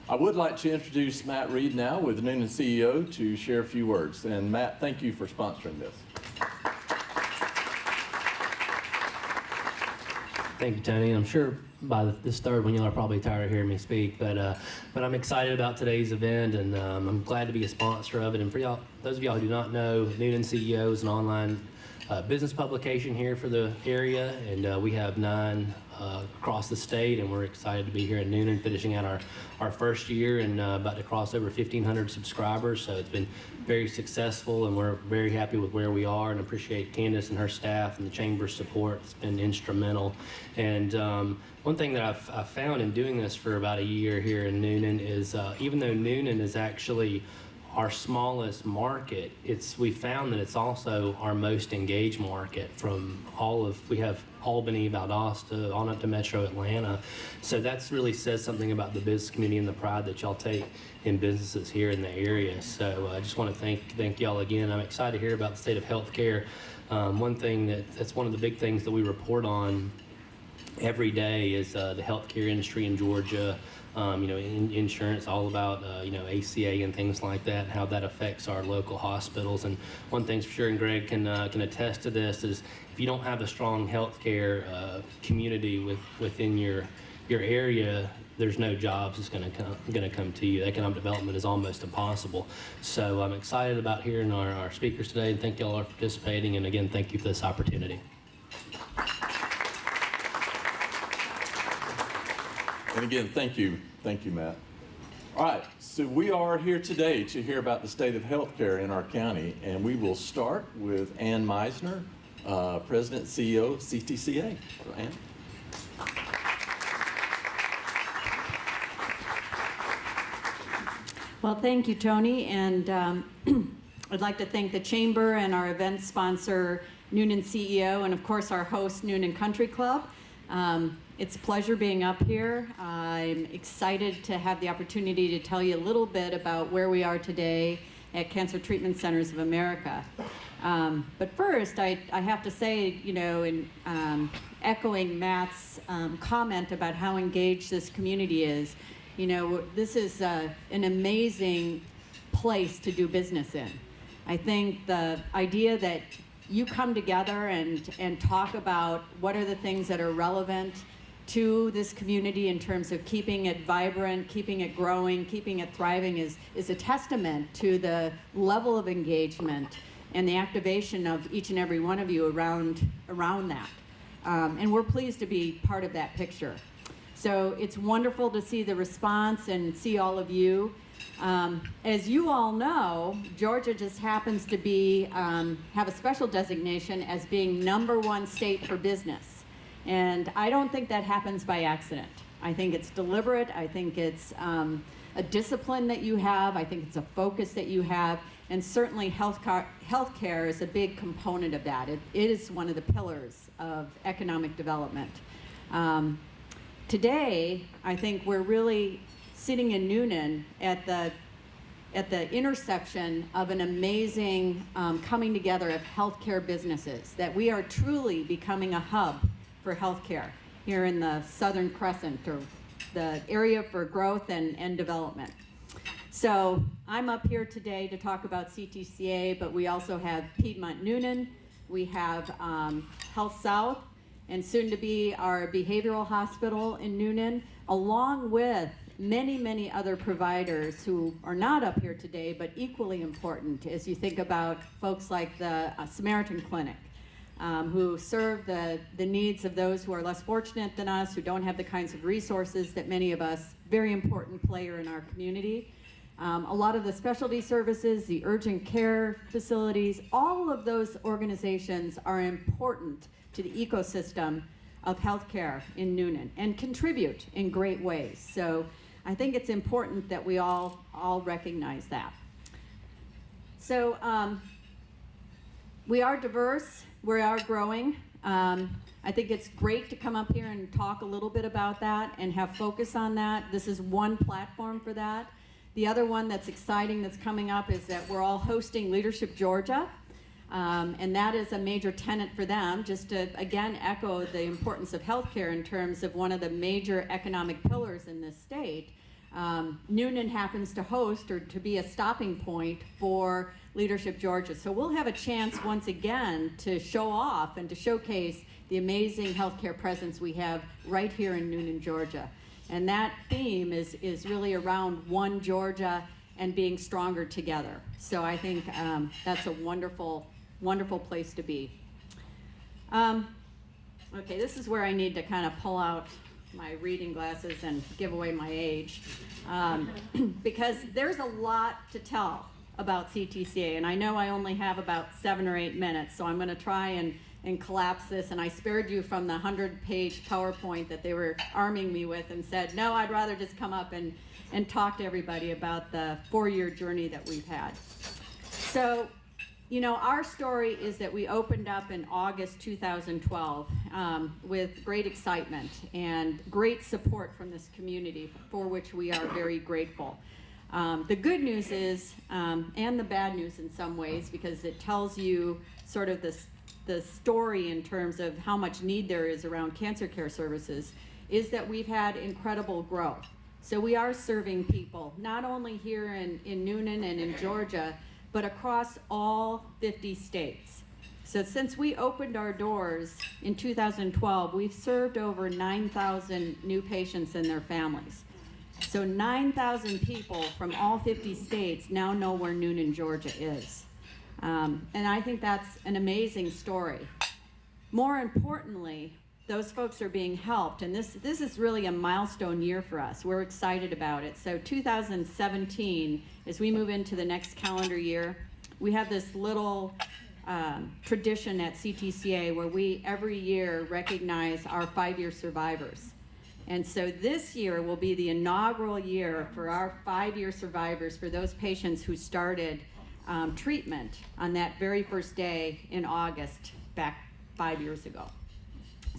I would like to introduce Matt Reed now with Noonan CEO to share a few words. And Matt, thank you for sponsoring this. Thank you, Tony. I'm sure by this third one, y'all are probably tired of hearing me speak, but I'm excited about today's event, and I'm glad to be a sponsor of it. And for y'all, those of y'all who do not know, Noonan CEO is an online business publication here for the area, and we have 9 across the state, and we're excited to be here in Noonan, finishing out our first year and about to cross over 1,500 subscribers. So it's been very successful, and we're very happy with where we are, and appreciate Candace and her staff and the Chamber's support. It's been instrumental. And one thing that I've found in doing this for about a year here in Noonan is even though Noonan is actually our smallest market, we found that it's also our most engaged market from we have Albany, Valdosta, on up to Metro Atlanta. So that's really says something about the business community and the pride that y'all take in businesses here in the area. So I just want to thank y'all again. I'm excited to hear about the state of healthcare. One thing that's one of the big things that we report on every day is the healthcare industry in Georgia. Insurance, all about, ACA and things like that, and how that affects our local hospitals. And one thing's for sure, and Greg can attest to this, is if you don't have a strong healthcare community within your area, there's no jobs that's going to come to you. Economic development is almost impossible. So I'm excited about hearing our speakers today, and thank y'all for participating. And again, thank you for this opportunity. And again, thank you, Matt. All right, so we are here today to hear about the state of healthcare in our county, and we will start with Ann Meisner, President and CEO of CTCA. So, Ann. Well, thank you, Tony, and I'd like to thank the Chamber and our event sponsor, Noonan CEO, and of course our host, Noonan Country Club. It's a pleasure being up here. I'm excited to have the opportunity to tell you a little bit about where we are today at Cancer Treatment Centers of America. But first, I have to say, in echoing Matt's comment about how engaged this community is, this is an amazing place to do business in. I think the idea that you come together and talk about what are the things that are relevant to this community in terms of keeping it vibrant, keeping it growing, keeping it thriving is a testament to the level of engagement and the activation of each and every one of you around that. And we're pleased to be part of that picture. So it's wonderful to see the response and see all of you. As you all know, Georgia just happens to have a special designation as being #1 state for business. And I don't think that happens by accident. I think it's deliberate. I think it's a discipline that you have. I think it's a focus that you have. And certainly healthcare is a big component of that. It is one of the pillars of economic development. Today, I think we're really sitting in Noonan at the intersection of an amazing coming together of healthcare businesses, that we are truly becoming a hub for healthcare here in the Southern Crescent, or the area for growth and development. So I'm up here today to talk about CTCA, but we also have Piedmont Noonan, we have Health South, and soon to be our behavioral hospital in Noonan, along with many, many other providers who are not up here today, but equally important as you think about folks like the Samaritan Clinic, who serve the needs of those who are less fortunate than us, who don't have the kinds of resources that many of us, very important player in our community. A lot of the specialty services, the urgent care facilities, all of those organizations are important to the ecosystem of healthcare in Noonan and contribute in great ways. So I think it's important that we all recognize that. So we are diverse, we are growing. I think it's great to come up here and talk a little bit about that and have focus on that. This is one platform for that. The other one that's exciting that's coming up is that we're all hosting Leadership Georgia. And that is a major tenet for them, just to, again, echo the importance of healthcare in terms of one of the major economic pillars in this state. Noonan happens to host or to be a stopping point for Leadership Georgia. So we'll have a chance once again to show off and to showcase the amazing healthcare presence we have right here in Noonan, Georgia. And that theme is really around one Georgia and being stronger together. So I think that's a wonderful, wonderful place to be. Okay, this is where I need to kind of pull out my reading glasses and give away my age, because there's a lot to tell about CTCA, and I know I only have about 7 or 8 minutes, so I'm going to try and collapse this, and I spared you from the 100-page PowerPoint that they were arming me with and said, no, I'd rather just come up and talk to everybody about the 4-year journey that we've had. So, you know, our story is that we opened up in August 2012 with great excitement and great support from this community, for which we are very grateful. The good news is, and the bad news in some ways, because it tells you sort of the story in terms of how much need there is around cancer care services, is that we've had incredible growth. So we are serving people, not only here in Noonan and in Georgia, but across all 50 states. So since we opened our doors in 2012, we've served over 9,000 new patients and their families. So 9,000 people from all 50 states now know where Noonan, Georgia is. And I think that's an amazing story. More importantly, those folks are being helped, and this is really a milestone year for us. We're excited about it. So 2017, as we move into the next calendar year, we have this little tradition at CTCA where we every year recognize our 5-year survivors. And so this year will be the inaugural year for our 5-year survivors, for those patients who started treatment on that very first day in August back 5 years ago.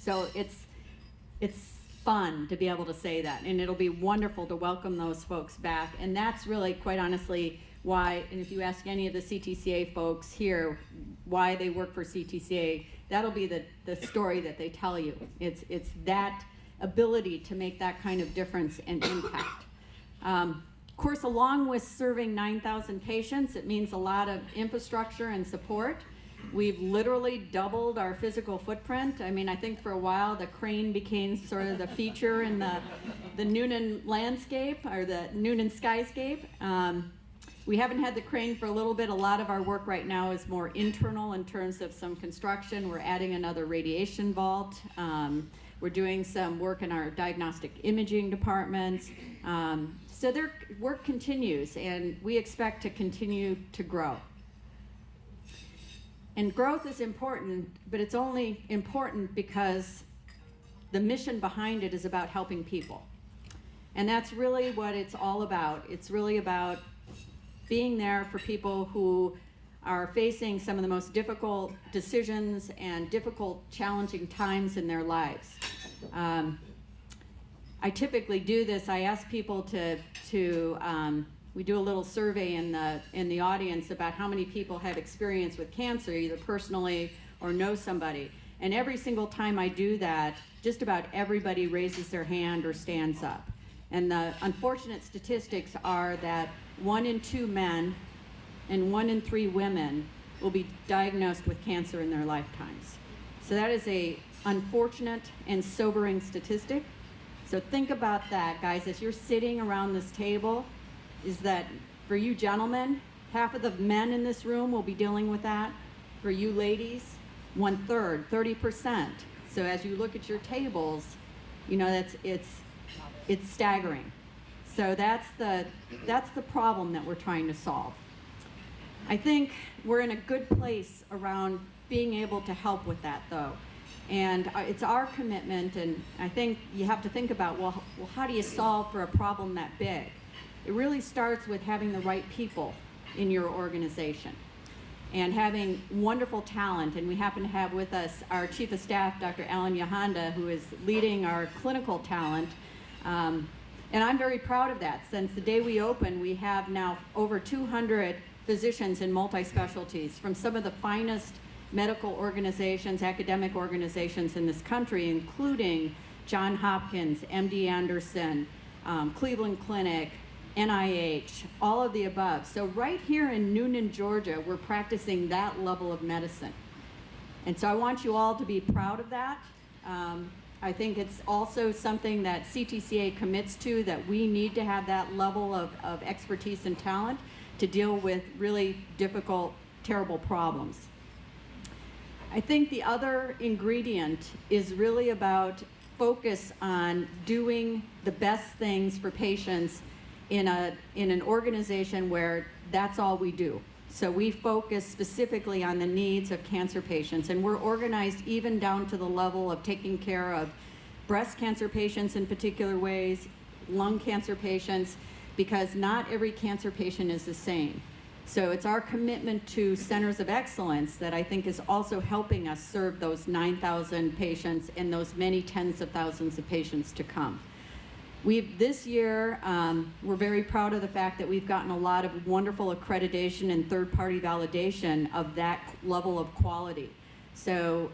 So it's fun to be able to say that, and it'll be wonderful to welcome those folks back. And that's really, quite honestly, why, and if you ask any of the CTCA folks here why they work for CTCA, that'll be the story that they tell you. It's that ability to make that kind of difference and impact. Of course, along with serving 9,000 patients, it means a lot of infrastructure and support. We've literally doubled our physical footprint. I mean, I think for a while the crane became sort of the feature in the Noonan landscape, or the Noonan skyscape. We haven't had the crane for a little bit. A lot of our work right now is more internal in terms of some construction. We're adding another radiation vault. We're doing some work in our diagnostic imaging departments. So their work continues, and we expect to continue to grow. And growth is important, but it's only important because the mission behind it is about helping people. And that's really what it's all about. It's really about being there for people who are facing some of the most difficult decisions and difficult, challenging times in their lives. I typically do this. I ask people we do a little survey in the audience about how many people have experience with cancer, either personally or know somebody. And every single time I do that, just about everybody raises their hand or stands up. And the unfortunate statistics are that 1 in 2 men and 1 in 3 women will be diagnosed with cancer in their lifetimes. So that is a unfortunate and sobering statistic. So think about that, guys, as you're sitting around this table, is that for you gentlemen, half of the men in this room will be dealing with that. For you ladies, 1/3, 30%. So as you look at your tables, you know, it's staggering. So that's the problem that we're trying to solve. I think we're in a good place around being able to help with that, though. And it's our commitment, and I think you have to think about, well, how do you solve for a problem that big? It really starts with having the right people in your organization and having wonderful talent. And we happen to have with us our Chief of Staff, Dr. Alan Yahanda, who is leading our clinical talent. And I'm very proud of that. Since the day we opened, we have now over 200 physicians in multi-specialties from some of the finest medical organizations, academic organizations in this country, including Johns Hopkins, MD Anderson, Cleveland Clinic, NIH, all of the above. So right here in Noonan, Georgia, we're practicing that level of medicine. And so I want you all to be proud of that. I think it's also something that CTCA commits to, that we need to have that level of expertise and talent to deal with really difficult, terrible problems. I think the other ingredient is really about focus on doing the best things for patients in an organization where that's all we do. So we focus specifically on the needs of cancer patients, and we're organized even down to the level of taking care of breast cancer patients in particular ways, lung cancer patients, because not every cancer patient is the same. So it's our commitment to centers of excellence that I think is also helping us serve those 9,000 patients and those many tens of thousands of patients to come. This year, we're very proud of the fact that we've gotten a lot of wonderful accreditation and third-party validation of that level of quality. So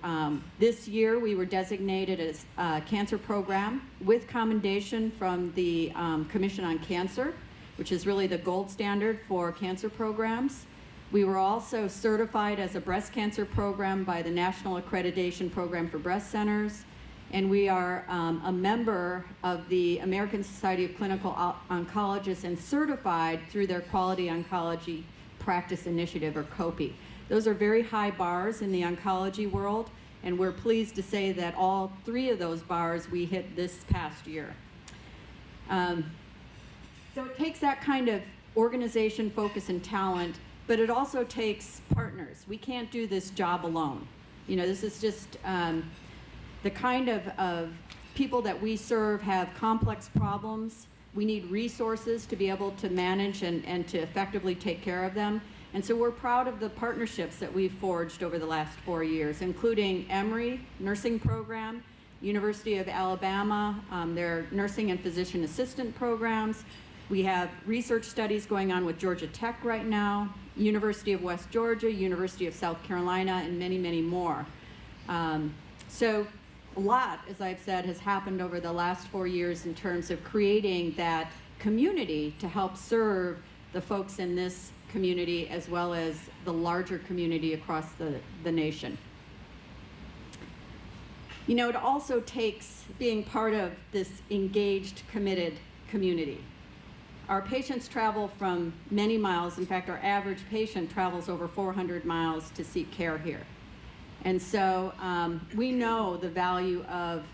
this year, we were designated as a cancer program with commendation from the Commission on Cancer, which is really the gold standard for cancer programs. We were also certified as a breast cancer program by the National Accreditation Program for Breast Centers. And we are a member of the American Society of Clinical Oncologists and certified through their Quality Oncology Practice Initiative, or COPI. Those are very high bars in the oncology world, and we're pleased to say that all three of those bars we hit this past year. So it takes that kind of organization, focus, and talent, but it also takes partners. We can't do this job alone. You know, this is just, the kind of people that we serve have complex problems. We need resources to be able to manage and to effectively take care of them. And so we're proud of the partnerships that we've forged over the last 4 years, including Emory Nursing Program, University of Alabama, their nursing and physician assistant programs. We have research studies going on with Georgia Tech right now, University of West Georgia, University of South Carolina, and many, many more. So a lot, as I've said, has happened over the last 4 years in terms of creating that community to help serve the folks in this community as well as the larger community across the nation. You know, it also takes being part of this engaged, committed community. Our patients travel from many miles. In fact, our average patient travels over 400 miles to seek care here. And so we know the value of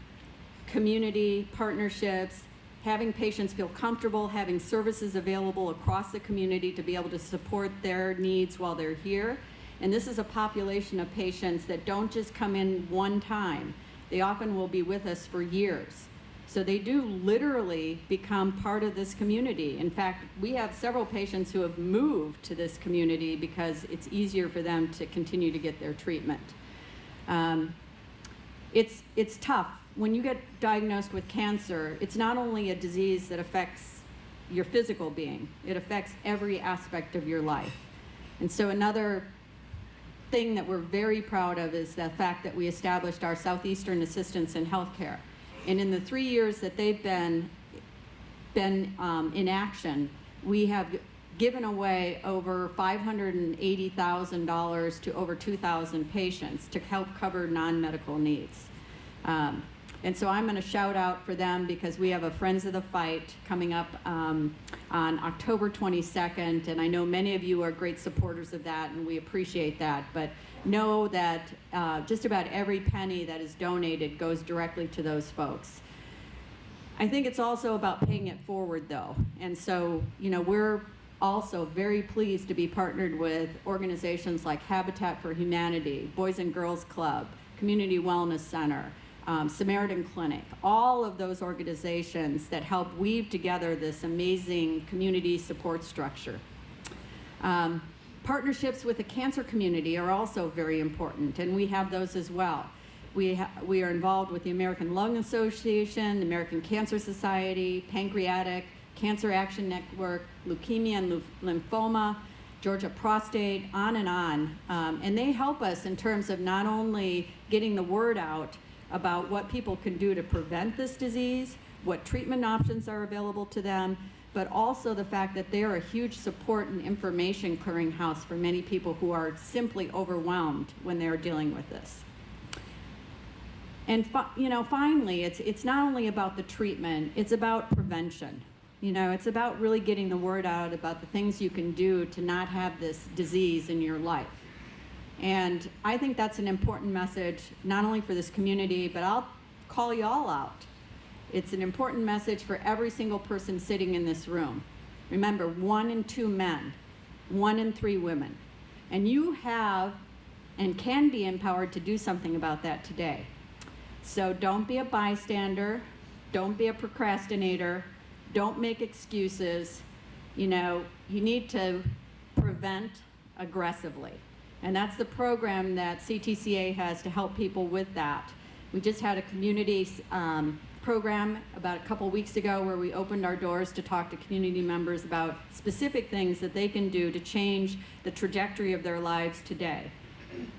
community partnerships, having patients feel comfortable, having services available across the community to be able to support their needs while they're here. And this is a population of patients that don't just come in one time. They often will be with us for years. So they do literally become part of this community. In fact, we have several patients who have moved to this community because it's easier for them to continue to get their treatment. It's tough. When you get diagnosed with cancer, it's not only a disease that affects your physical being, it affects every aspect of your life. And so another thing that we're very proud of is the fact that we established our Southeastern Assistance in Healthcare. And in the 3 years that they've been in action, we have given away over $580,000 to over 2,000 patients to help cover non-medical needs. And so I'm going to shout out for them because we have a Friends of the Fight coming up on October 22nd, and I know many of you are great supporters of that, and we appreciate that. But know that just about every penny that is donated goes directly to those folks. I think it's also about paying it forward, though. And so, you know, we're also very pleased to be partnered with organizations like Habitat for Humanity, Boys and Girls Club, Community Wellness Center, Samaritan Clinic, all of those organizations that help weave together this amazing community support structure. Partnerships with the cancer community are also very important, and we have those as well. We are involved with the American Lung Association, the American Cancer Society, Pancreatic, Cancer Action Network, Leukemia and Lymphoma, Georgia Prostate, on. And they help us in terms of not only getting the word out about what people can do to prevent this disease, what treatment options are available to them, but also the fact that they are a huge support and information clearinghouse for many people who are simply overwhelmed when they're dealing with this. And finally, it's not only about the treatment, it's about prevention. It's about really getting the word out about the things you can do to not have this disease in your life. And I think that's an important message, not only for this community, but I'll call you all out. It's an important message for every single person sitting in this room. Remember, 1 in 2 men, 1 in 3 women. And you have and can be empowered to do something about that today. So don't be a bystander, don't be a procrastinator, don't make excuses. You need to prevent aggressively. And that's the program that CTCA has to help people with that. We just had a community program about a couple weeks ago where we opened our doors to talk to community members about specific things that they can do to change the trajectory of their lives today.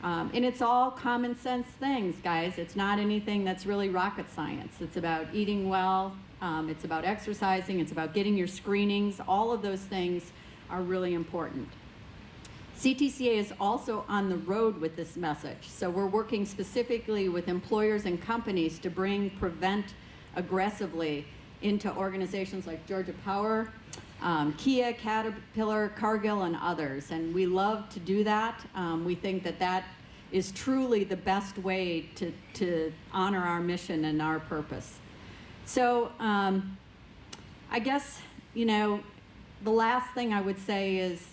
And it's all common sense things, guys. It's not anything that's really rocket science. It's about eating well, it's about exercising, it's about getting your screenings. All of those things are really important. CTCA is also on the road with this message. So we're working specifically with employers and companies to bring Prevent Aggressively into organizations like Georgia Power, Kia, Caterpillar, Cargill, and others. And we love to do that. We think that that is truly the best way to honor our mission and our purpose. So I guess, the last thing I would say is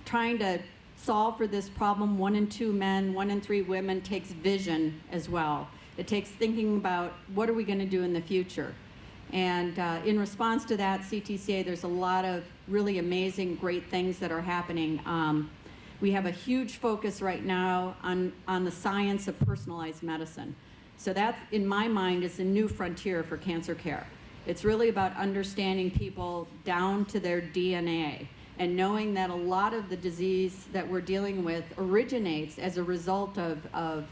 trying to solve for this problem. 1 in 2 men, 1 in 3 women takes vision as well. It takes thinking about what are we going to do in the future. And in response to that, CTCA, there's a lot of really amazing, great things that are happening. We have a huge focus right now on the science of personalized medicine. So that, in my mind, is a new frontier for cancer care. It's really about understanding people down to their DNA and knowing that a lot of the disease that we're dealing with originates as a result of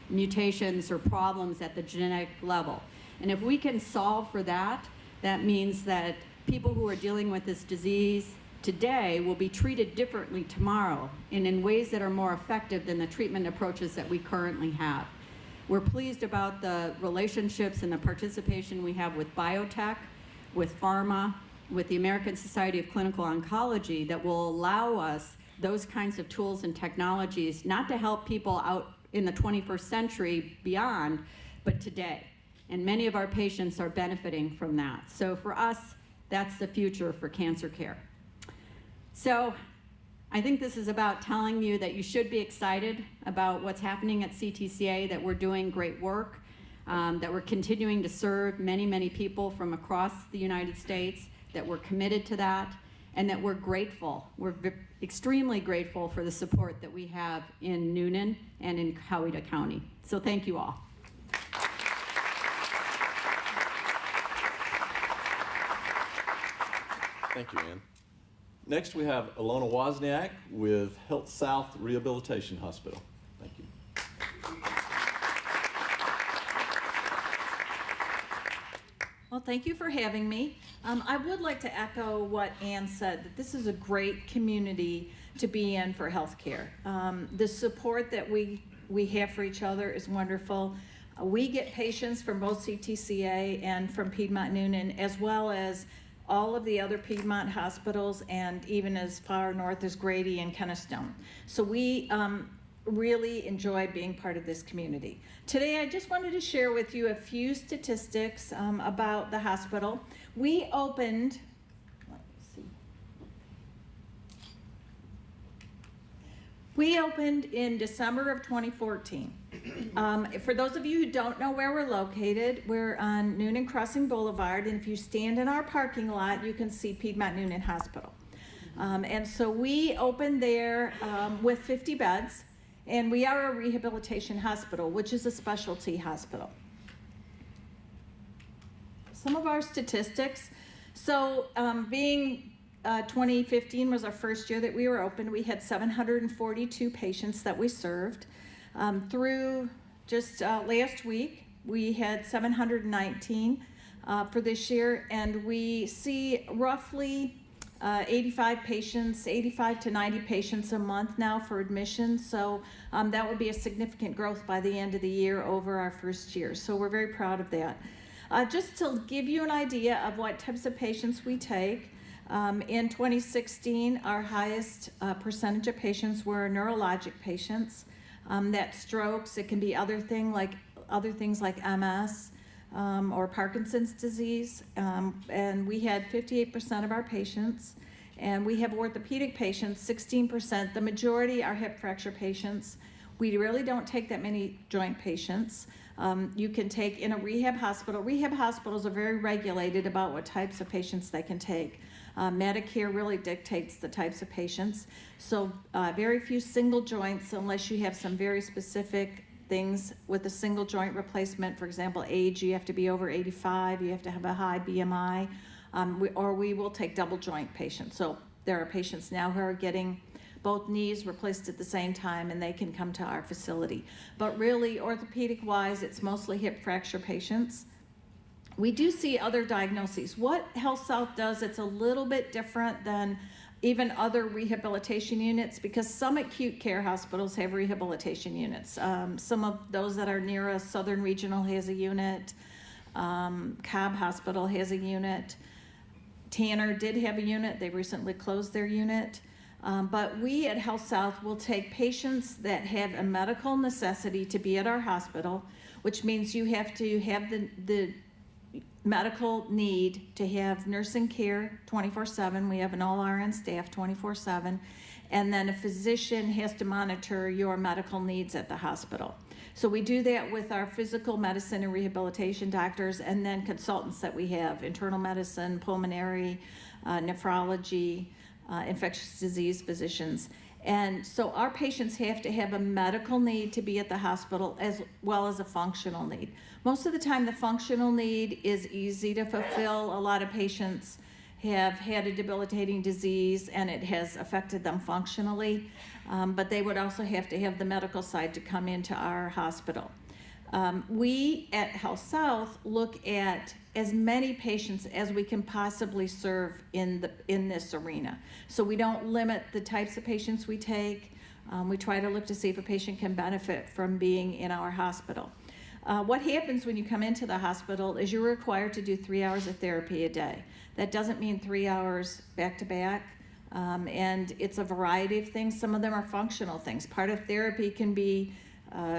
mutations or problems at the genetic level. And if we can solve for that, that means that people who are dealing with this disease today will be treated differently tomorrow and in ways that are more effective than the treatment approaches that we currently have. We're pleased about the relationships and the participation we have with biotech, with pharma, with the American Society of Clinical Oncology that will allow us those kinds of tools and technologies, not to help people out in the 21st century beyond, but today. And many of our patients are benefiting from that. So for us, that's the future for cancer care. So I think this is about telling you that you should be excited about what's happening at CTCA, that we're doing great work, that we're continuing to serve many, many people from across the United States, that we're committed to that, and that we're grateful. We're extremely grateful for the support that we have in Noonan and in Coweta County. So thank you all. Thank you, Ann. Next, we have Ilona Wozniak with Health South Rehabilitation Hospital. Thank you. Well, thank you for having me. I would like to echo what Ann said, that this is a great community to be in for healthcare. The support that we have for each other is wonderful. We get patients from both CTCA and from Piedmont Noonan, as well as all of the other Piedmont hospitals, and even as far north as Grady and Kennestone. So we really enjoy being part of this community. Today, I just wanted to share with you a few statistics about the hospital. We opened, in December of 2014. For those of you who don't know where we're located, we're on Noonan Crossing Boulevard, and if you stand in our parking lot, you can see Piedmont Noonan Hospital. And so we opened there with 50 beds, and we are a rehabilitation hospital, which is a specialty hospital. Some of our statistics. So being 2015 was our first year that we were open, we had 742 patients that we served. Through just last week, we had 719 for this year, and we see roughly 85 to 90 patients a month now for admission. So that would be a significant growth by the end of the year over our first year. So we're very proud of that. Just to give you an idea of what types of patients we take, in 2016, our highest percentage of patients were neurologic patients. That's strokes. It can be other things like MS. Or Parkinson's disease, and we had 58% of our patients, and we have orthopedic patients, 16%. The majority are hip fracture patients. We really don't take that many joint patients. You can take in a rehab hospital. Rehab hospitals are very regulated about what types of patients they can take. Medicare really dictates the types of patients. So very few single joints unless you have some very specific things with a single joint replacement. For example, age, you have to be over 85, you have to have a high BMI, or we will take double joint patients. So there are patients now who are getting both knees replaced at the same time, and they can come to our facility. But really, orthopedic-wise, it's mostly hip fracture patients. We do see other diagnoses. What Health South does, it's a little bit different than even other rehabilitation units, because some acute care hospitals have rehabilitation units. Some of those that are near us, Southern Regional has a unit, Cobb Hospital has a unit, Tanner did have a unit, they recently closed their unit. But we at Health South will take patients that have a medical necessity to be at our hospital, which means you have to have the medical need to have nursing care 24/7. We have an all-RN staff 24/7. And then a physician has to monitor your medical needs at the hospital. So we do that with our physical medicine and rehabilitation doctors, and then consultants that we have, internal medicine, pulmonary, nephrology, infectious disease physicians. And so our patients have to have a medical need to be at the hospital as well as a functional need. Most of the time the functional need is easy to fulfill. A lot of patients have had a debilitating disease and it has affected them functionally, but they would also have to have the medical side to come into our hospital. We at Health South look at as many patients as we can possibly serve in this arena. So we don't limit the types of patients we take. We try to look to see if a patient can benefit from being in our hospital. What happens when you come into the hospital is you're required to do 3 hours of therapy a day. That doesn't mean 3 hours back to back, and it's a variety of things. Some of them are functional things. Part of therapy can be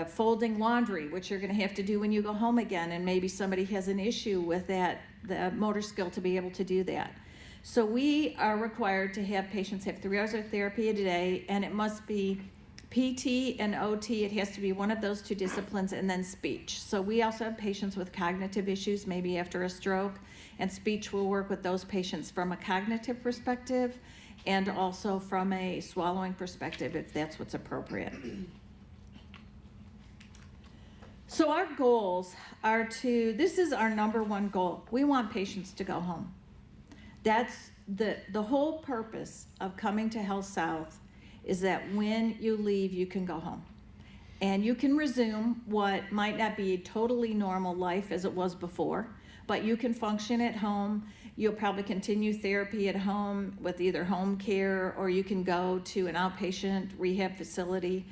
folding laundry, which you're going to have to do when you go home again, and maybe somebody has an issue with the motor skill to be able to do that. So we are required to have patients have 3 hours of therapy a day, and it must be PT and OT. It has to be one of those two disciplines, and then speech. So we also have patients with cognitive issues, maybe after a stroke, and speech will work with those patients from a cognitive perspective and also from a swallowing perspective if that's what's appropriate. So our goals are this is our number one goal. We want patients to go home. That's the whole purpose of coming to Health South, is that when you leave, you can go home. And you can resume what might not be a totally normal life as it was before, but you can function at home. You'll probably continue therapy at home with either home care, or you can go to an outpatient rehab facility.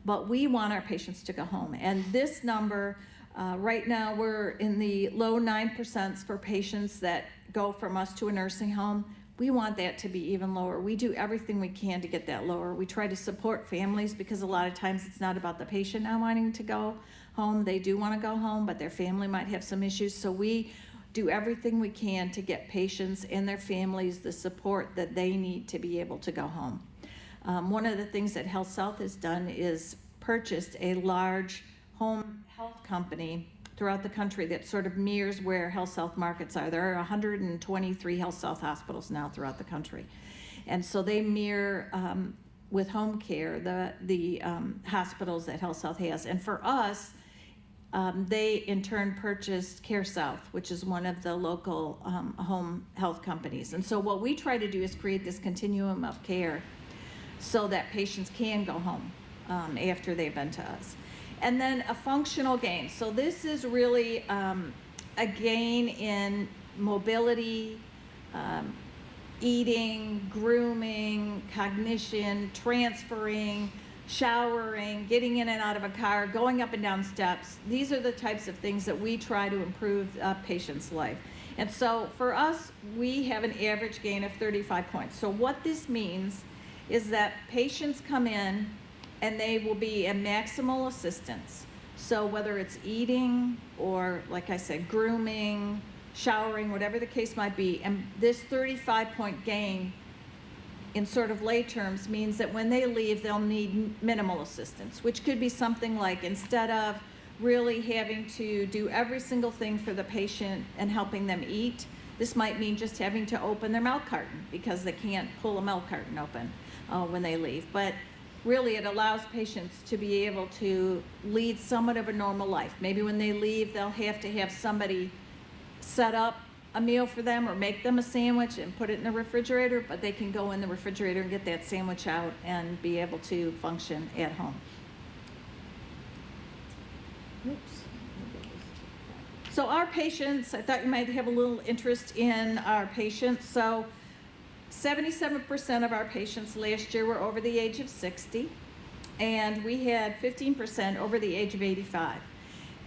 But we want our patients to go home. And this number, right now we're in the low 9% for patients that go from us to a nursing home. We want that to be even lower. We do everything we can to get that lower. We try to support families, because a lot of times it's not about the patient not wanting to go home. They do want to go home, but their family might have some issues. So we do everything we can to get patients and their families the support that they need to be able to go home. One of the things that Health South has done is purchased a large home health company throughout the country that sort of mirrors where Health South markets are. There are 123 Health South hospitals now throughout the country. And so they mirror with home care the hospitals that Health South has. And for us, they in turn purchased Care South, which is one of the local home health companies. And so what we try to do is create this continuum of care so that patients can go home after they've been to us. And then a functional gain. So this is really a gain in mobility, eating, grooming, cognition, transferring, showering, getting in and out of a car, going up and down steps. These are the types of things that we try to improve a patient's life. And so for us, we have an average gain of 35 points. So what this means is that patients come in and they will be at maximal assistance. So whether it's eating or, like I said, grooming, showering, whatever the case might be, and this 35-point gain in sort of lay terms means that when they leave, they'll need minimal assistance, which could be something like, instead of really having to do every single thing for the patient and helping them eat, this might mean just having to open their milk carton because they can't pull a milk carton open when they leave. But really, it allows patients to be able to lead somewhat of a normal life. Maybe when they leave, they'll have to have somebody set up a meal for them or make them a sandwich and put it in the refrigerator, but they can go in the refrigerator and get that sandwich out and be able to function at home. Oops. So our patients, I thought you might have a little interest in our patients. So 77% of our patients last year were over the age of 60, and we had 15% over the age of 85.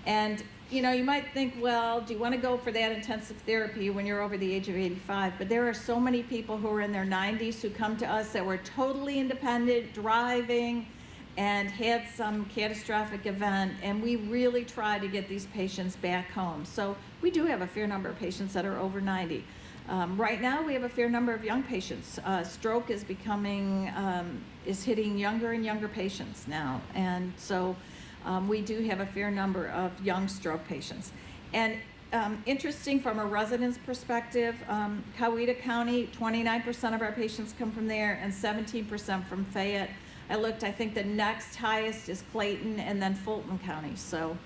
And you know, you might think, well, do you want to go for that intensive therapy when you're over the age of 85? But there are so many people who are in their 90s who come to us that were totally independent, driving, and had some catastrophic event, and we really try to get these patients back home. So we do have a fair number of patients that are over 90. Right now, we have a fair number of young patients. Stroke is is hitting younger and younger patients now, and so we do have a fair number of young stroke patients. And interesting from a residence perspective, Coweta County, 29% of our patients come from there and 17% from Fayette. I looked, I think the next highest is Clayton and then Fulton County. So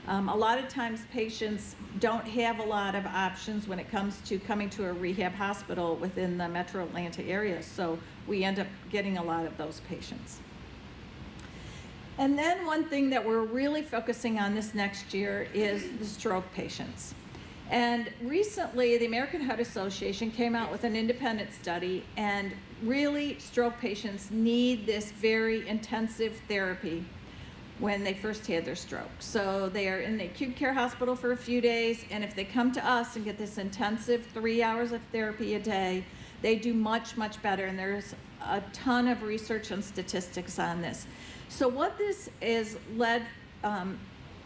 a lot of times patients don't have a lot of options when it comes to coming to a rehab hospital within the metro Atlanta area. So we end up getting a lot of those patients. And then one thing that we're really focusing on this next year is the stroke patients. And recently, the American Heart Association came out with an independent study, and really stroke patients need this very intensive therapy when they first had their stroke. So they are in the acute care hospital for a few days, and if they come to us and get this intensive 3 hours of therapy a day, they do much, much better, and there's a ton of research and statistics on this. So what this is led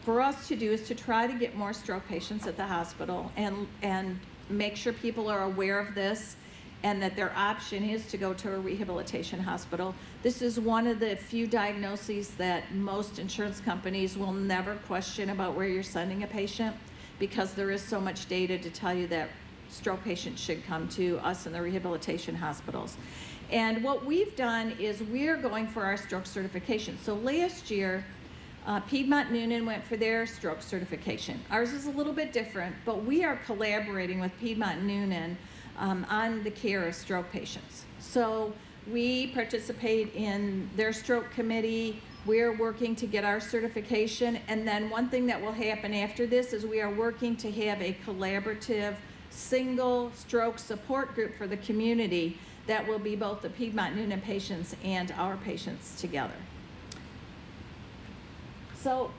for us to do is to try to get more stroke patients at the hospital and make sure people are aware of this and that their option is to go to a rehabilitation hospital. This is one of the few diagnoses that most insurance companies will never question about where you're sending a patient, because there is so much data to tell you that stroke patients should come to us in the rehabilitation hospitals. And what we've done is we're going for our stroke certification. So last year, Piedmont Noonan went for their stroke certification. Ours is a little bit different, but we are collaborating with Piedmont Noonan on the care of stroke patients. So we participate in their stroke committee. We're working to get our certification. And then one thing that will happen after this is we are working to have a collaborative single stroke support group for the community that will be both the Piedmont Noonan patients and our patients together. So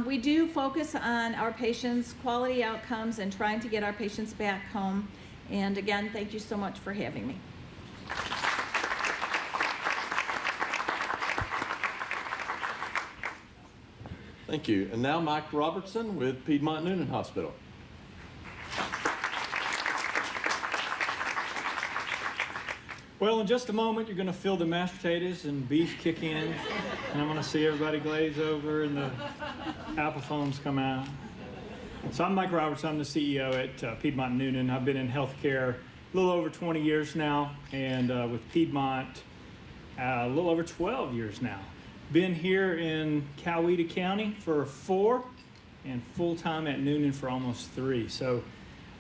we do focus on our patients' quality outcomes and trying to get our patients back home. And again, thank you so much for having me. Thank you. And now Mike Robertson with Piedmont Noonan Hospital. Well, in just a moment, you're going to feel the mashed potatoes and beef kick in, and I'm going to see everybody glaze over and the apple foams come out. So I'm Mike Roberts. I'm the CEO at Piedmont Noonan. I've been in healthcare a little over 20 years now, and with Piedmont a little over 12 years now. Been here in Coweta County for 4 and full-time at Noonan for almost 3. So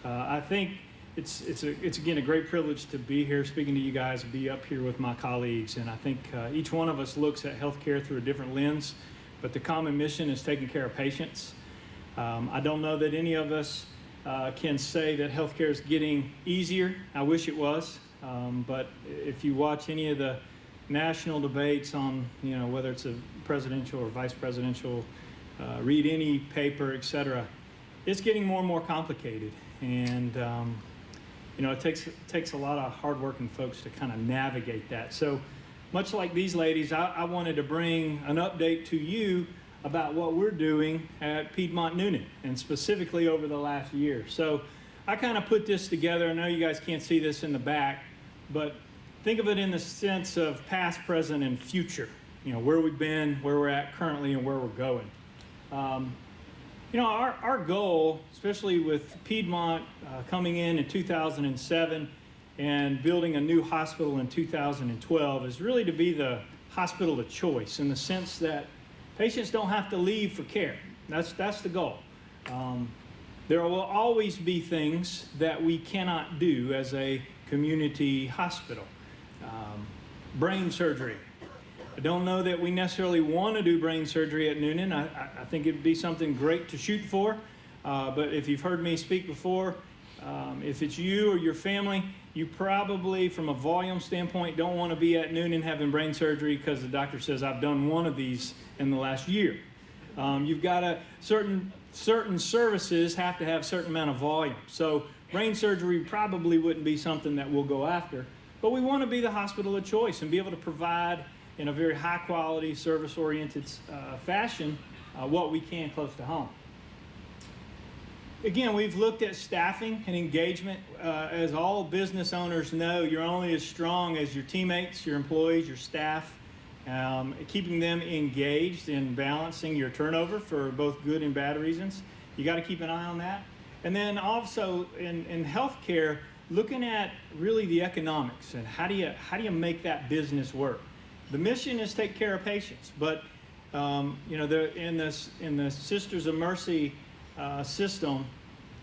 I think it's again a great privilege to be here speaking to you guys, be up here with my colleagues, and I think each one of us looks at healthcare through a different lens, but the common mission is taking care of patients. I don't know that any of us can say that healthcare is getting easier. I wish it was, but if you watch any of the national debates on, whether it's a presidential or vice presidential, read any paper, etc., it's getting more and more complicated. And, it takes a lot of hardworking folks to kind of navigate that. So much like these ladies, I wanted to bring an update to you about what we're doing at Piedmont Noonan, and specifically over the last year. So I kind of put this together. I know you guys can't see this in the back, but think of it in the sense of past, present, and future. Where we've been, where we're at currently, and where we're going. Our goal, especially with Piedmont coming in 2007 and building a new hospital in 2012, is really to be the hospital of choice, in the sense that patients don't have to leave for care. That's the goal. There will always be things that we cannot do as a community hospital. Brain surgery. I don't know that we necessarily want to do brain surgery at Noonan. I think it'd be something great to shoot for. But if you've heard me speak before, if it's you or your family, you probably, from a volume standpoint, don't want to be at Noonan having brain surgery because the doctor says, I've done one of these in the last year. You've got certain services have to have a certain amount of volume. So brain surgery probably wouldn't be something that we'll go after. But we want to be the hospital of choice and be able to provide in a very high quality, service-oriented fashion what we can close to home. Again, we've looked at staffing and engagement. As all business owners know, you're only as strong as your teammates, your employees, your staff. Keeping them engaged and balancing your turnover for both good and bad reasons. You got to keep an eye on that. And then also in healthcare, looking at really the economics and how do you make that business work. The mission is take care of patients, but in the Sisters of Mercy system,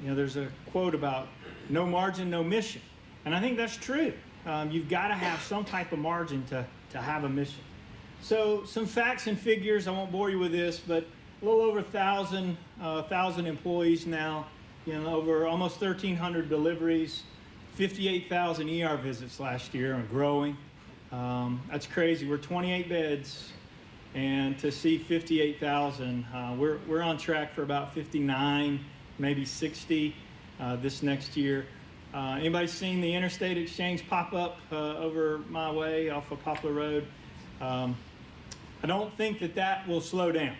there's a quote about no margin, no mission, and I think that's true. You've got to have some type of margin to have a mission. So some facts and figures. I won't bore you with this, but a little over 1,000 employees now. Over almost 1,300 deliveries, 58,000 ER visits last year, and growing. That's crazy. We're 28 beds, and to see 58,000, we're on track for about 59, maybe 60 this next year. Anybody seen the Interstate Exchange pop up over my way off of Poplar Road? I don't think that will slow down.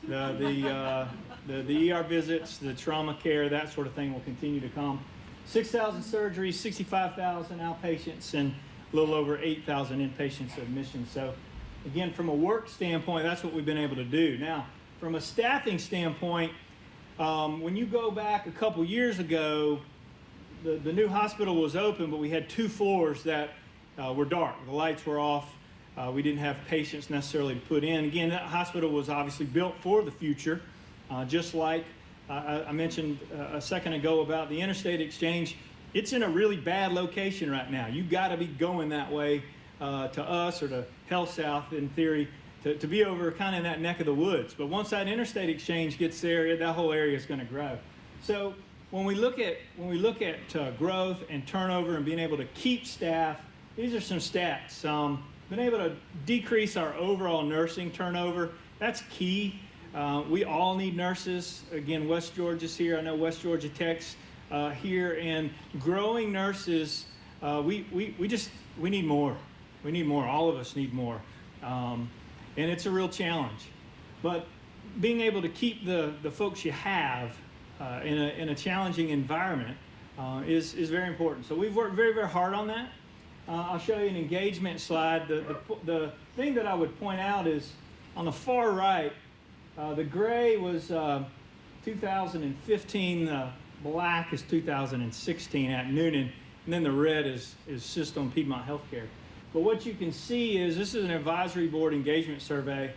The ER visits, the trauma care, that sort of thing will continue to come. 6,000 surgeries, 65,000 outpatients, and a little over 8,000 inpatients admissions. So again, from a work standpoint, that's what we've been able to do. Now, from a staffing standpoint, when you go back a couple years ago, the new hospital was open, but we had 2 floors that were dark. The lights were off. We didn't have patients necessarily to put in. Again, that hospital was obviously built for the future, just like I mentioned a second ago about the Interstate Exchange. It's in a really bad location right now. You've got to be going that way to us or to Health South, in theory, to be over kind of in that neck of the woods. But once that Interstate Exchange gets there, that whole area is going to grow. So when we look at growth and turnover and being able to keep staff, these are some stats. Been able to decrease our overall nursing turnover. That's key. We all need nurses. Again, West Georgia's here. I know West Georgia Tech's here, and growing nurses. We need more. We need more. All of us need more, and it's a real challenge. But being able to keep the folks you have in a challenging environment is very important. So we've worked very, very hard on that. I'll show you an engagement slide. The thing that I would point out is on the far right, the gray was 2015, the black is 2016 at Noonan, and then the red is System Piedmont Healthcare. But what you can see is this is an advisory board engagement survey.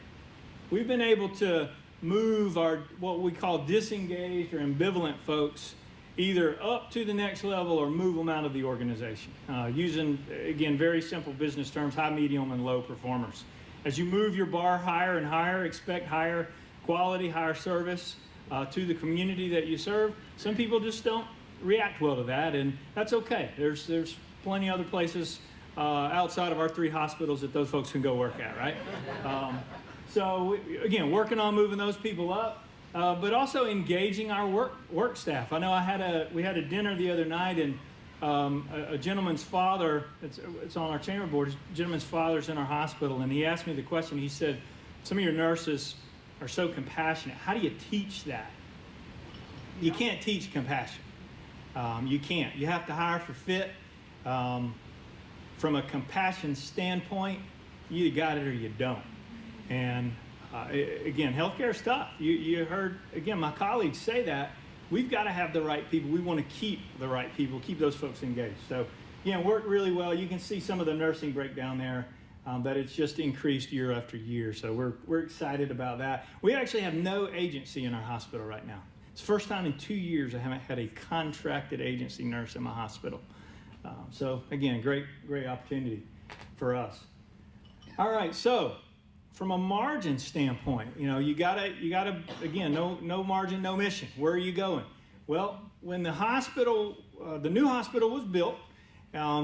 We've been able to move our what we call disengaged or ambivalent folks either up to the next level or move them out of the organization, using, again, very simple business terms, high, medium, and low performers. As you move your bar higher and higher, expect higher quality, higher service, to the community that you serve. Some people just don't react well to that, and that's okay. There's plenty other places outside of our 3 hospitals that those folks can go work at, right? So again, working on moving those people up, but also engaging our work staff. I know we had a dinner the other night, and a gentleman's father, it's on our chamber board, a gentleman's father's in our hospital, and he asked me the question. He said, some of your nurses are so compassionate. How do you teach that? You can't teach compassion. You can't. You have to hire for fit. From a compassion standpoint, you got it or you don't. And again, healthcare is tough. You heard, again, my colleagues say that. We've got to have the right people. We want to keep the right people, keep those folks engaged. So, again, worked really well. You can see some of the nursing breakdown there, but it's just increased year after year. So we're excited about that. We actually have no agency in our hospital right now. It's the first time in 2 years I haven't had a contracted agency nurse in my hospital. So, again, great opportunity for us. All right, so from a margin standpoint, you gotta again, no margin, no mission. Where are you going? Well, when the hospital, the new hospital was built,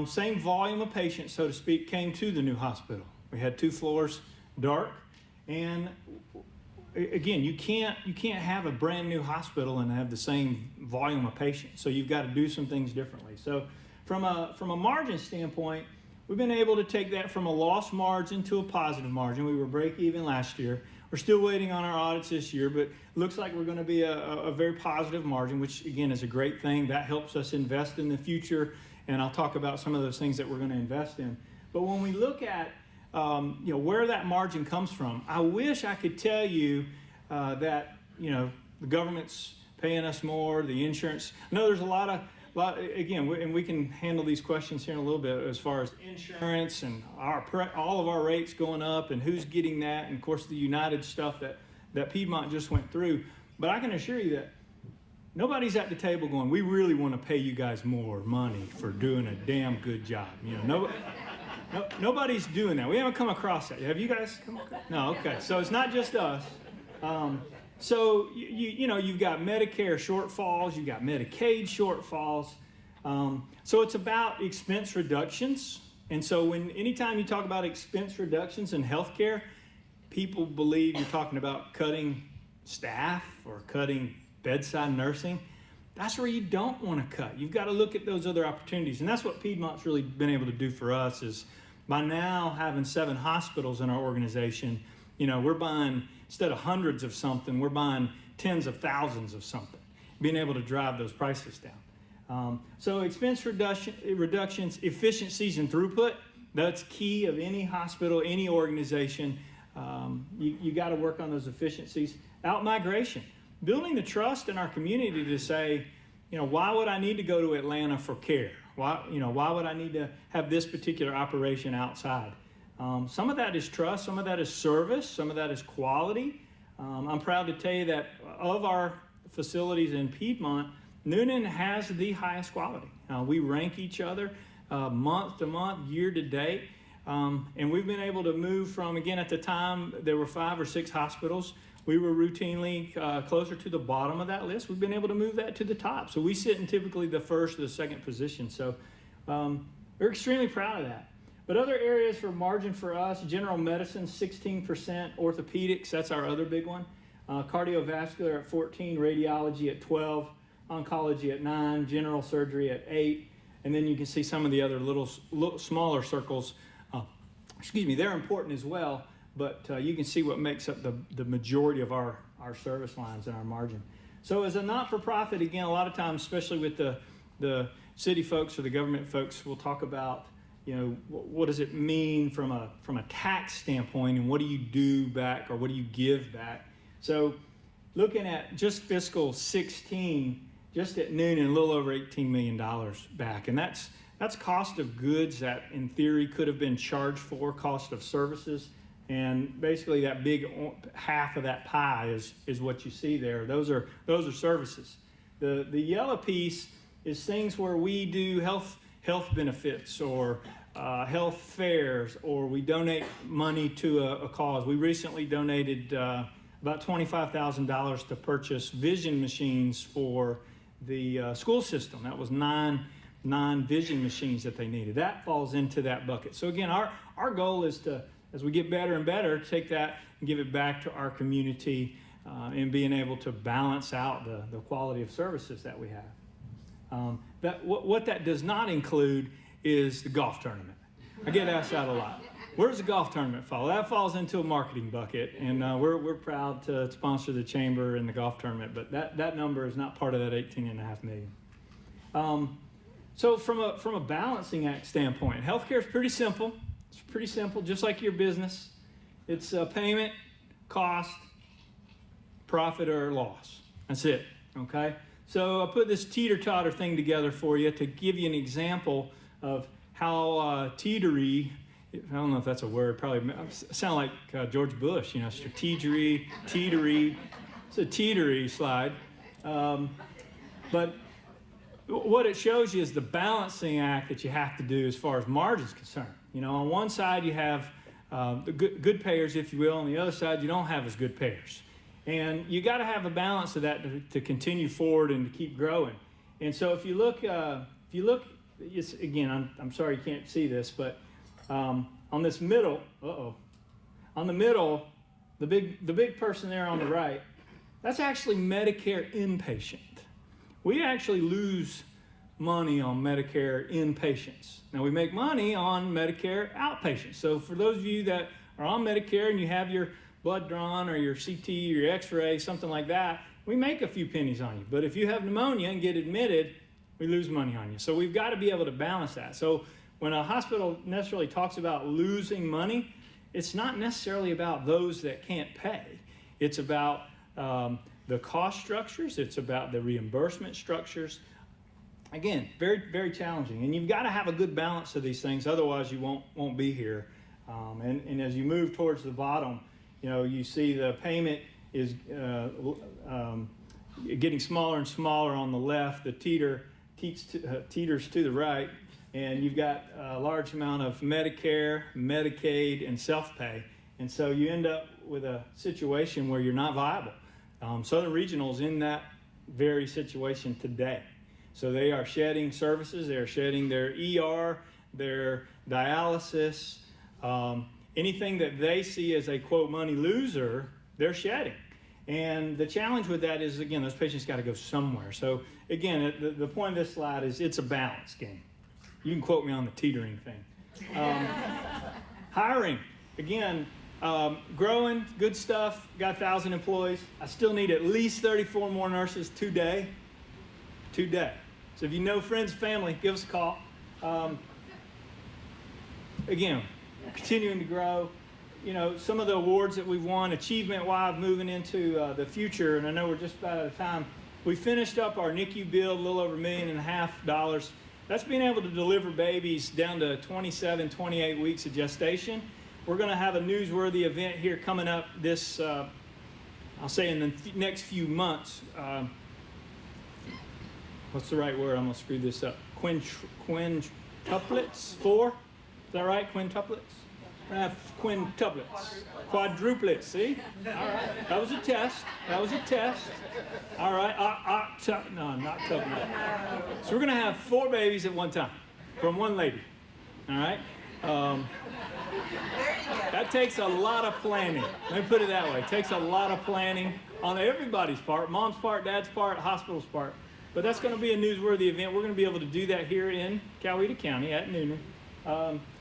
same volume of patients, so to speak, came to the new hospital. We had 2 floors, dark, and again, you can't have a brand new hospital and have the same volume of patients. So you've got to do some things differently. So from a margin standpoint, we've been able to take that from a loss margin to a positive margin. We were break even last year. We're still waiting on our audits this year, but looks like we're going to be a very positive margin, which again is a great thing. That helps us invest in the future, and I'll talk about some of those things that we're going to invest in. But when we look at where that margin comes from, I wish I could tell you that the government's paying us more, the insurance. I know there's a lot, again, and we can handle these questions here in a little bit as far as insurance and all of our rates going up and who's getting that, and of course the United stuff that Piedmont just went through. But I can assure you that nobody's at the table going, we really want to pay you guys more money for doing a damn good job. Nobody's doing that. We haven't come across that. Have you guys come across? No, okay. So it's not just us. So you've got Medicare shortfalls, you've got Medicaid shortfalls. So it's about expense reductions. And so anytime you talk about expense reductions in healthcare, people believe you're talking about cutting staff or cutting bedside nursing. That's where you don't want to cut. You've got to look at those other opportunities. And that's what Piedmont's really been able to do for us is by now having 7 hospitals in our organization, we're buying, instead of hundreds of something, we're buying tens of thousands of something, being able to drive those prices down. So expense reductions, efficiencies, and throughput, that's key of any hospital, any organization. You got to work on those efficiencies. Out-migration, building the trust in our community to say, why would I need to go to Atlanta for care? Why would I need to have this particular operation outside? Some of that is trust, some of that is service, some of that is quality. I'm proud to tell you that of our facilities in Piedmont, Noonan has the highest quality. We rank each other month to month, year to date, and we've been able to move from, again, at the time there were 5 or 6 hospitals. We were routinely closer to the bottom of that list. We've been able to move that to the top. So we sit in typically the first or the second position. So we're extremely proud of that. But other areas for margin for us, general medicine, 16%, orthopedics, that's our other big one. Cardiovascular at 14, radiology at 12, oncology at 9, general surgery at 8. And then you can see some of the other little smaller circles. They're important as well. But you can see what makes up the majority of our service lines and our margin. So as a not-for-profit, again, a lot of times, especially with the city folks or the government folks, we'll talk about, what does it mean from a tax standpoint, and what do you do back or what do you give back? So looking at just fiscal 16, just at Noonan, a little over $18 million back. And that's cost of goods that in theory could have been charged for, cost of services. And basically that big half of that pie is what you see there. Those are services. The yellow piece is things where we do health benefits or health fairs, or we donate money to a cause. We recently donated about $25,000 to purchase vision machines for the school system. That was nine vision machines that they needed. That falls into that bucket. So again, our goal is to, as we get better and better, take that and give it back to our community and being able to balance out the quality of services that we have. What that does not include is the golf tournament. I get asked that a lot. Where does the golf tournament fall? That falls into a marketing bucket, and we're proud to sponsor the chamber and the golf tournament, but that number is not part of that $18.5 million. So from a balancing act standpoint, healthcare is pretty simple. It's pretty simple, just like your business. It's payment, cost, profit or loss. That's it, okay? So I put this teeter-totter thing together for you to give you an example of how teetery, I don't know if that's a word, probably sound like George Bush, strategery, teetery. It's a teetery slide. But what it shows you is the balancing act that you have to do as far as margin's concerned. On one side you have the good payers, if you will. On the other side, you don't have as good payers. And you got to have a balance of that to continue forward and to keep growing. And so if you look, again, I'm sorry you can't see this, but on this middle, on the middle, the big person there on the right, that's actually Medicare inpatient. We actually lose money on Medicare inpatients. Now we make money on Medicare outpatients. So for those of you that are on Medicare and you have your blood drawn or your CT or your x-ray, something like that, we make a few pennies on you. But if you have pneumonia and get admitted, we lose money on you. So we've got to be able to balance that. So when a hospital necessarily talks about losing money, it's not necessarily about those that can't pay. It's about the cost structures. It's about the reimbursement structures. Again, very, very challenging. And you've got to have a good balance of these things. Otherwise, you won't be here. And as you move towards the bottom, you see the payment is getting smaller and smaller on the left. The teeters to the right. And you've got a large amount of Medicare, Medicaid, and self-pay. And so you end up with a situation where you're not viable. Southern Regional is in that very situation today. So they are shedding services. They're shedding their ER, their dialysis, anything that they see as a, quote, money loser, they're shedding. And the challenge with that is, again, those patients got to go somewhere. So, again, the point of this slide is it's a balance game. You can quote me on the teetering thing. Hiring, again, growing, good stuff, got 1,000 employees. I still need at least 34 more nurses today. So if you know friends, family, give us a call. Again, continuing to grow. Some of the awards that we've won, achievement-wise, moving into the future, and I know we're just about out of time. We finished up our NICU build, a little over $1.5 million. That's being able to deliver babies down to 27, 28 weeks of gestation. We're going to have a newsworthy event here coming up this, I'll say in the next few months. What's the right word? I'm going to screw this up. Quintuplets? 4? Is that right? Quintuplets? We're going to have quintuplets. Quadruplets, see? All right. That was a test. All right. No, not tuplets. So we're going to have 4 babies at one time from one lady. All right? That takes a lot of planning. Let me put it that way. It takes a lot of planning on everybody's part, mom's part, dad's part, hospital's part. But that's going to be a newsworthy event. We're going to be able to do that here in Coweta County at Noonan.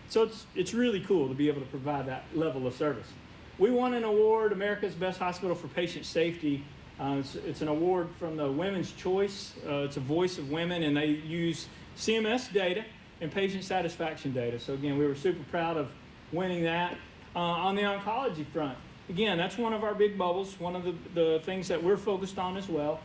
So it's really cool to be able to provide that level of service. We won an award, America's Best Hospital for Patient Safety. It's an award from the Women's Choice. It's a voice of women, and they use CMS data and patient satisfaction data. So again, we were super proud of winning that. On the oncology front, again, that's one of our big bubbles, one of the things that we're focused on as well.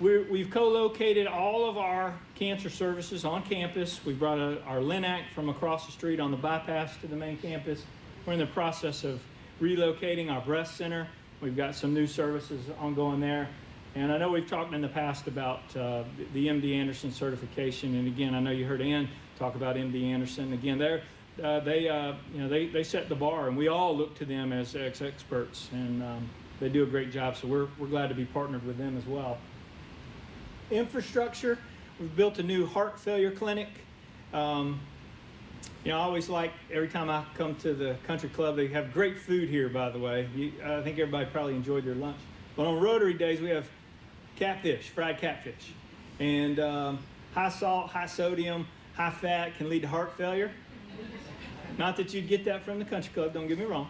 We've co-located all of our cancer services on campus. We brought our LINAC from across the street on the bypass to the main campus. We're in the process of relocating our breast center. We've got some new services ongoing there. And I know we've talked in the past about the MD Anderson certification. And again, I know you heard Ann talk about MD Anderson. Again, they set the bar, and we all look to them as experts, and they do a great job. So we're glad to be partnered with them as well. Infrastructure, we've built a new heart failure clinic. I always like, every time I come to the country club, they have great food here, by the way. I think everybody probably enjoyed their lunch. But on Rotary days, we have catfish, fried catfish. And high salt, high sodium, high fat can lead to heart failure. Not that you'd get that from the country club, don't get me wrong.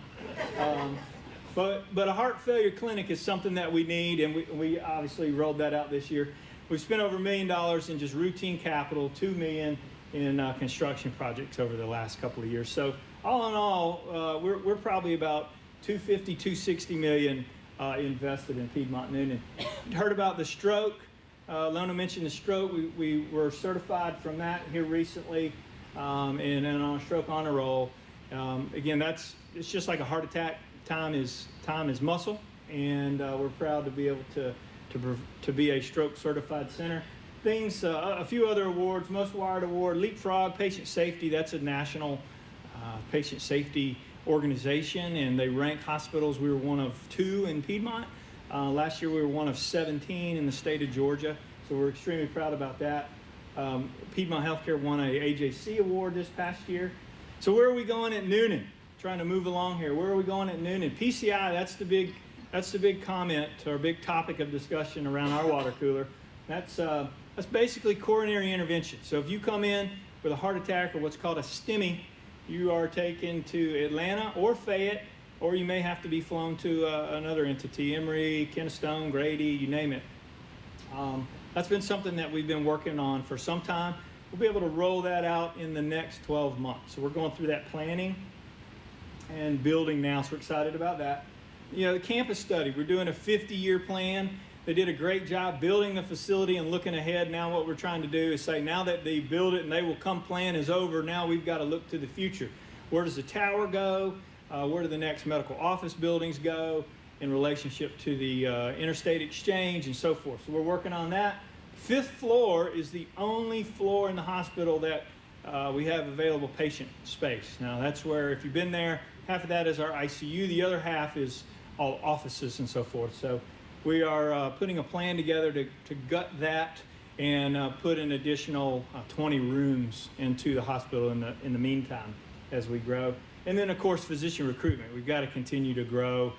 But a heart failure clinic is something that we need, and we obviously rolled that out this year. We've spent over $1 million in just routine capital, $2 million in construction projects over the last couple of years. So all in all, we're probably about $250–260 million invested in Piedmont Noonan. You heard about the stroke. Lona mentioned the stroke. We were certified from that here recently, and then on a stroke honor roll. Again, it's just like a heart attack. Time is muscle, and we're proud to be able to be a stroke certified center. Things, a few other awards: Most Wired Award, Leapfrog, Patient Safety. That's a national patient safety organization, and they rank hospitals. We were one of 2 in Piedmont. Last year we were one of 17 in the state of Georgia, so we're extremely proud about that. Piedmont Healthcare won a AJC award this past year. So where are we going at Noonan? Trying to move along here. Where are we going at Noonan? PCI, that's the big comment or big topic of discussion around our water cooler. That's basically coronary intervention. So if you come in with a heart attack or what's called a STEMI, you are taken to Atlanta or Fayette, or you may have to be flown to another entity, Emory, Kennestone, Grady, you name it. That's been something that we've been working on for some time. We'll be able to roll that out in the next 12 months. So we're going through that planning and building now, so we're excited about that. The campus study, we're doing a 50-year plan. They did a great job building the facility and looking ahead. Now what we're trying to do is say, now that they build it and they will come plan is over, now we've got to look to the future. Where does the tower go? Where do the next medical office buildings go in relationship to the interstate exchange and so forth? So we're working on that. 5th floor is the only floor in the hospital that we have available patient space. Now that's where, if you've been there, half of that is our ICU, the other half is all offices and so forth. So we are putting a plan together to gut that and put an additional 20 rooms into the hospital in the meantime as we grow. And then, of course, physician recruitment. We've got to continue to grow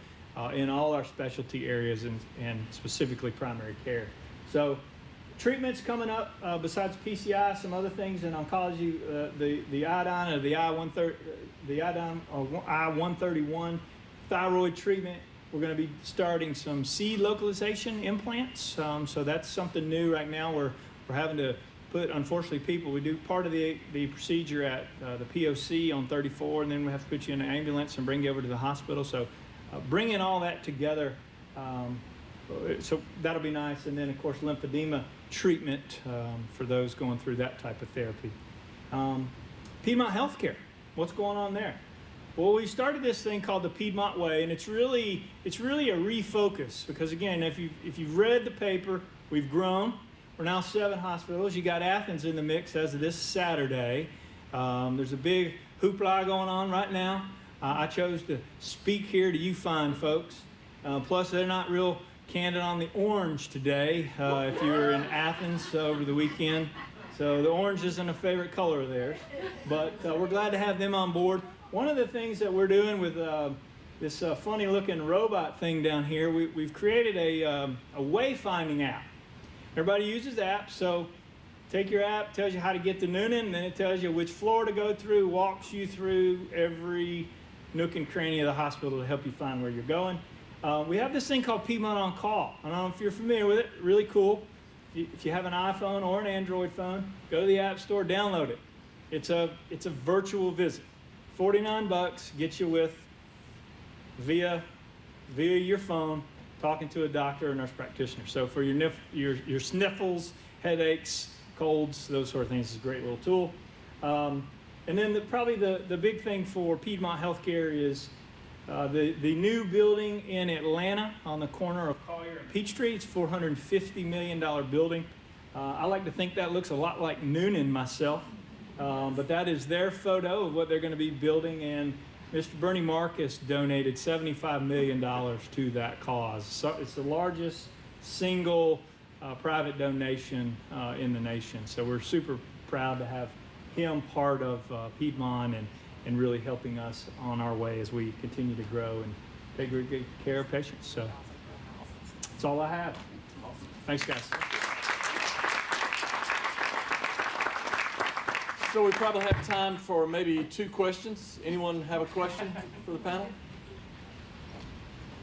in all our specialty areas and specifically primary care. So treatments coming up besides PCI, some other things in oncology, the iodine or the I-131 thyroid treatment. We're going to be starting some seed localization implants. So that's something new right now. We're having to put, unfortunately, people, we do part of the procedure at the POC on 34, and then we have to put you in an ambulance and bring you over to the hospital. So bringing all that together, so that'll be nice. And then, of course, lymphedema treatment for those going through that type of therapy. Piedmont Healthcare, what's going on there? Well, we started this thing called the Piedmont Way, and it's really a refocus because, again, if you've read the paper, we've grown. We're now 7 hospitals. You got Athens in the mix as of this Saturday. There's a big hoopla going on right now. I chose to speak here to you fine folks. Plus, they're not real candid on the orange today if you were in Athens over the weekend. So the orange isn't a favorite color of theirs. But we're glad to have them on board. One of the things that we're doing with this funny-looking robot thing down here, we've created a wayfinding app. Everybody uses apps, so take your app, tells you how to get to Noonan, and then it tells you which floor to go through, walks you through every nook and cranny of the hospital to help you find where you're going. We have this thing called Piedmont On Call. I don't know if you're familiar with it. Really cool. If you have an iPhone or an Android phone, go to the App Store, download it. It's a virtual visit. $49 gets you with via your phone, talking to a doctor or nurse practitioner. So for your sniffles, headaches, colds, those sort of things, is a great little tool. And then probably the big thing for Piedmont Healthcare is the new building in Atlanta on the corner of Collier and Peachtree. It's a $450 million building. I like to think that looks a lot like Noonan myself. But that is their photo of what they're going to be building, and Mr. Bernie Marcus donated $75 million to that cause. So it's the largest single private donation in the nation. So we're super proud to have him part of Piedmont and really helping us on our way as we continue to grow and take good care of patients. So that's all I have. Thanks, guys. So we probably have time for maybe 2 questions. Anyone have a question for the panel?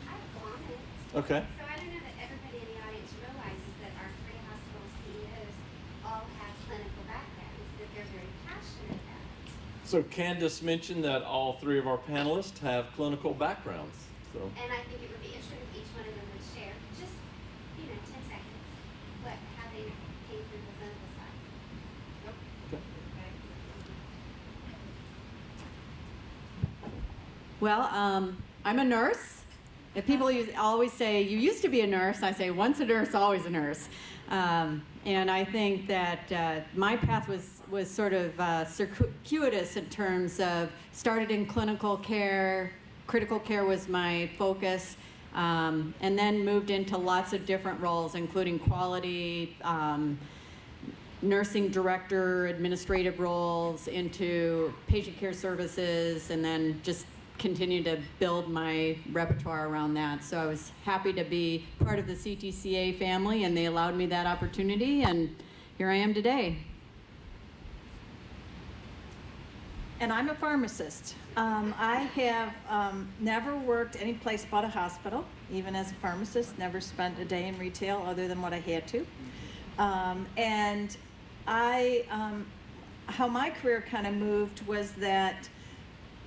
I have a comment. Okay. So I don't know that everybody in the audience realizes that our 3 hospital CEOs all have clinical backgrounds, that they're very passionate about it. So Candace mentioned that all 3 of our panelists have clinical backgrounds. So And I think it would be interesting if each one of them would share just, 10 seconds, how they came through the clinical side. okay. Well, I'm a nurse. If people always say, you used to be a nurse, I say, once a nurse, always a nurse. And I think that my path was sort of circuitous in terms of started in clinical care, critical care was my focus, and then moved into lots of different roles, including quality, nursing director, administrative roles, into patient care services, and then just continue to build my repertoire around that. So I was happy to be part of the CTCA family, and they allowed me that opportunity, and here I am today. And I'm a pharmacist. I have never worked any place but a hospital, even as a pharmacist, never spent a day in retail other than what I had to. And how my career kind of moved was that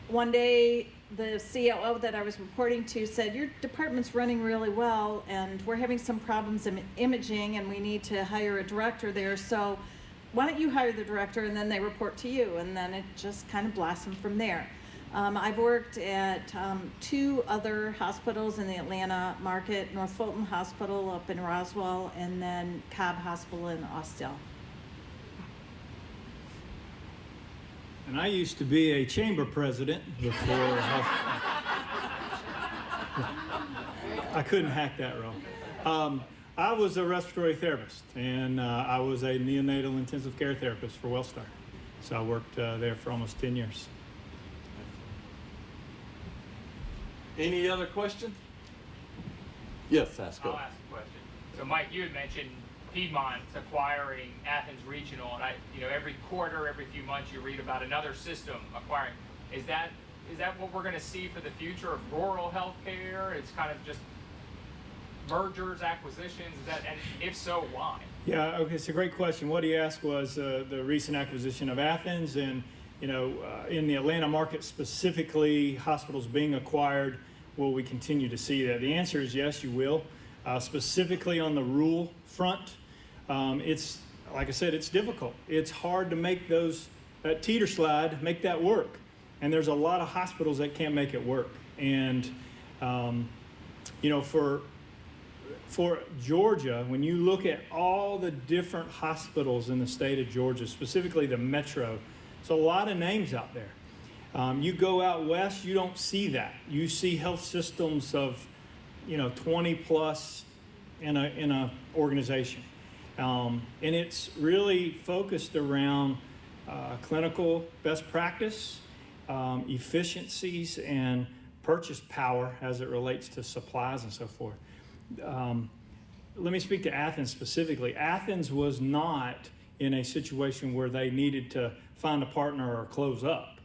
one day the COO that I was reporting to said, your department's running really well and we're having some problems in imaging and we need to hire a director there, so why don't you hire the director? And then they report to you, and then it just kind of blossomed from there. I've worked at 2 other hospitals in the Atlanta market, North Fulton Hospital up in Roswell, and then Cobb Hospital in Austell. And I used to be a chamber president before I couldn't hack that role. I was a respiratory therapist, and I was a neonatal intensive care therapist for Wellstar. So I worked there for almost 10 years. Any other question? Yes, ask I'll up. ask a question. So Mike, you had mentioned Piedmont's acquiring Athens Regional, and every quarter, every few months, you read about another system acquiring. Is that what we're going to see for the future of rural healthcare? It's kind of just mergers, acquisitions. And if so, why? Yeah, okay, it's a great question. What he asked was the recent acquisition of Athens, and in the Atlanta market specifically, hospitals being acquired. Will we continue to see that? The answer is yes, you will. Specifically on the rural front, it's, like I said, it's difficult. It's hard to make that teeter slide, make that work. And there's a lot of hospitals that can't make it work. And, for Georgia, when you look at all the different hospitals in the state of Georgia, specifically the metro, there's a lot of names out there. You go out west, you don't see that. You see health systems of 20 plus in a organization. And it's really focused around clinical best practice, efficiencies, and purchase power as it relates to supplies and so forth. Let me speak to Athens specifically. Athens was not in a situation where they needed to find a partner or close up.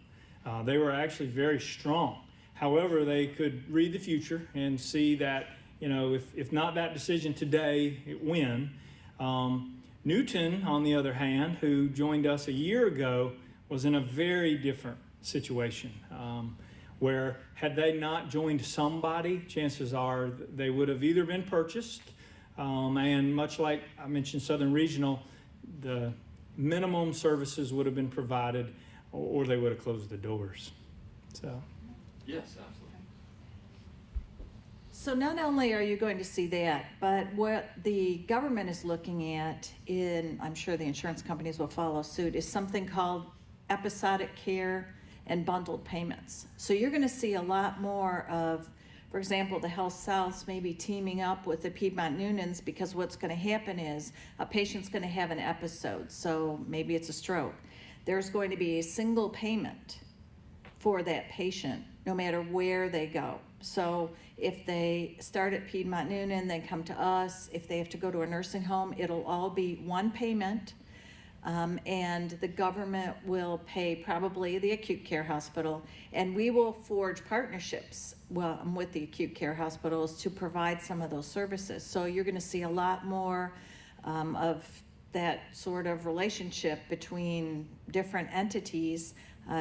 They were actually very strong. However, they could read the future and see that, if not that decision today, when. Newton, on the other hand, who joined us a year ago, was in a very different situation, where had they not joined somebody, chances are they would have either been purchased, and much like I mentioned Southern Regional, the minimum services would have been provided, or they would have closed the doors. So. Yes, absolutely. So not only are you going to see that, but what the government is looking at, I'm sure the insurance companies will follow suit, is something called episodic care, and bundled payments. So you're going to see a lot more of, for example, the Health Souths maybe teaming up with the Piedmont Noonans, because what's going to happen is a patient's going to have an episode. So maybe it's a stroke. There's going to be a single payment for that patient, no matter where they go. So if they start at Piedmont Noonan, they come to us. If they have to go to a nursing home, it'll all be one payment. And the government will pay probably the acute care hospital, and we will forge partnerships with the acute care hospitals to provide some of those services. So you're going to see a lot more of that sort of relationship between different entities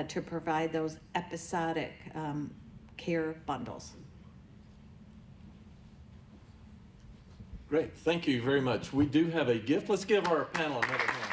to provide those episodic care bundles. Great, thank you very much. We do have a gift. Let's give our panel another hand.